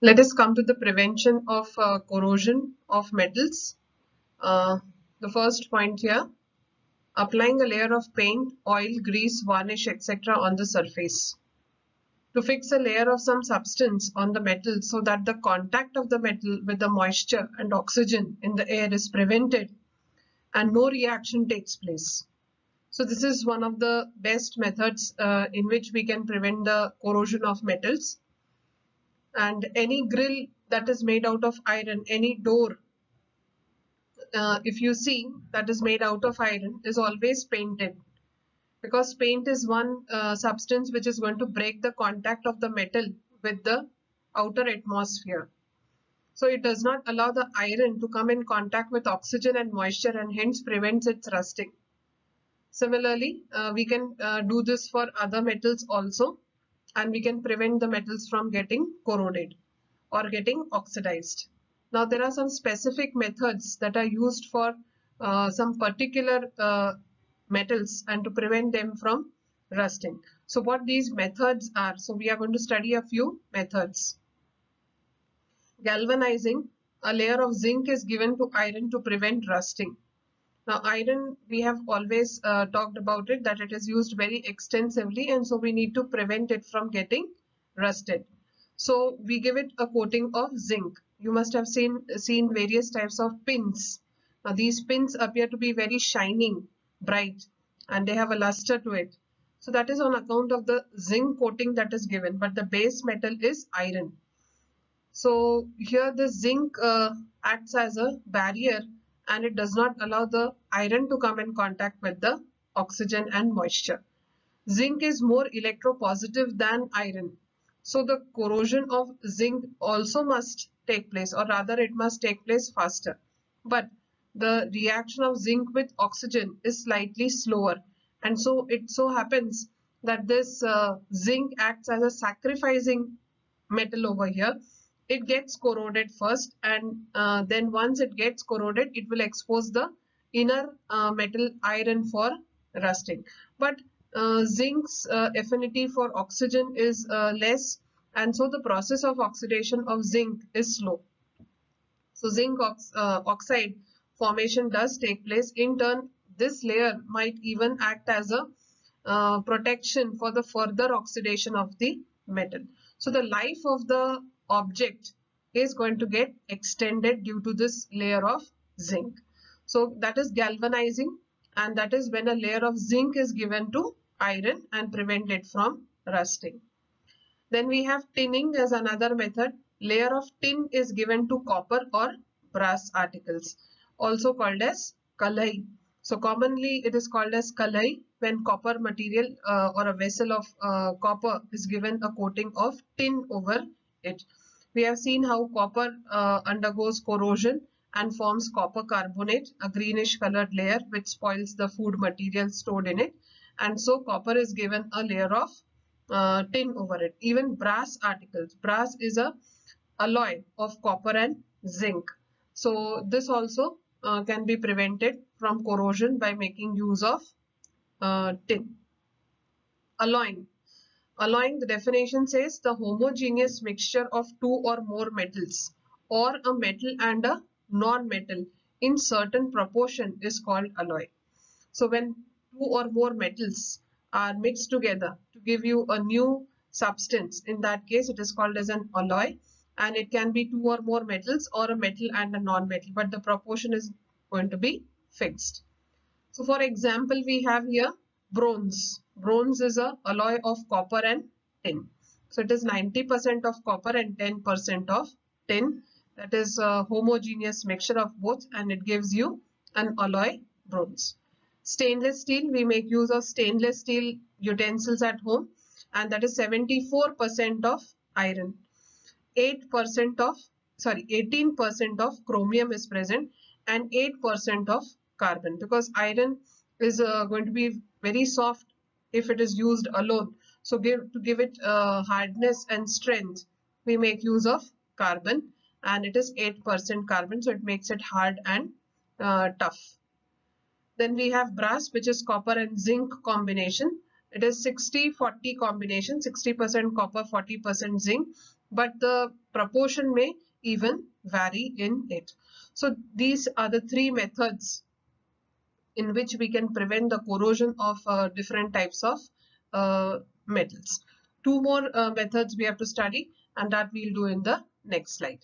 Let us come to the prevention of corrosion of metals. Uh, the first point here, applying a layer of paint, oil, grease, varnish, etc. on the surface. To fix a layer of some substance on the metal so that the contact of the metal with the moisture and oxygen in the air is prevented and no reaction takes place. So this is one of the best methods in which we can prevent the corrosion of metals. And any grill that is made out of iron, any door, if you see, that is made out of iron is always painted, because paint is one substance which is going to break the contact of the metal with the outer atmosphere. So it does not allow the iron to come in contact with oxygen and moisture, and hence prevents its rusting. Similarly, we can do this for other metals also, and we can prevent the metals from getting corroded or getting oxidized. Now, there are some specific methods that are used for some particular metals and to prevent them from rusting. So what these methods are, so we are going to study a few methods. Galvanizing, a layer of zinc is given to iron to prevent rusting. Now, iron, we have always talked about it, that it is used very extensively, and so we need to prevent it from getting rusted. So we give it a coating of zinc. You must have seen various types of pins. Now, these pins appear to be very shining, bright, and they have a luster to it. So that is on account of the zinc coating that is given, but the base metal is iron. So here the zinc acts as a barrier, and it does not allow the iron to come in contact with the oxygen and moisture. Zinc is more electropositive than iron. So the corrosion of zinc also must take place, or rather it must take place faster. But the reaction of zinc with oxygen is slightly slower. And so it so happens that this zinc acts as a sacrificing metal over here. It gets corroded first, and then once it gets corroded, it will expose the inner metal iron for rusting. But zinc's affinity for oxygen is less, and so the process of oxidation of zinc is slow. So zinc oxide formation does take place. In turn, this layer might even act as a protection for the further oxidation of the metal. So the life of the object is going to get extended due to this layer of zinc. So that is galvanizing, and that is when a layer of zinc is given to iron and prevent it from rusting. Then we have tinning as another method. Layer of tin is given to copper or brass articles, also called as kalai. So commonly it is called as kalai when copper material or a vessel of copper is given a coating of tin over it. We have seen how copper undergoes corrosion and forms copper carbonate, a greenish colored layer which spoils the food material stored in it. And so copper is given a layer of tin over it. Even brass articles. Brass is a alloy of copper and zinc. So this also can be prevented from corrosion by making use of tin. Alloying. Alloying, the definition says the homogeneous mixture of two or more metals, or a metal and a non-metal in certain proportion is called alloy. So when two or more metals are mixed together to give you a new substance, in that case it is called as an alloy, and it can be two or more metals or a metal and a non-metal, but the proportion is going to be fixed. So for example, we have here bronze. Bronze is a alloy of copper and tin. So it is 90% of copper and 10% of tin. That is a homogeneous mixture of both, and it gives you an alloy bronze. Stainless steel, we make use of stainless steel utensils at home, and that is 74% of iron. 18% of chromium is present, and 8% of carbon, because iron is going to be very soft if it is used alone. So to give it hardness and strength, we make use of carbon, and it is 8% carbon, so it makes it hard and tough. Then we have brass, which is copper and zinc combination. It is 60-40 combination, 60% copper, 40% zinc, but the proportion may even vary in it. So these are the three methods in which we can prevent the corrosion of different types of metals. Two more methods we have to study, and that we'll do in the next slide.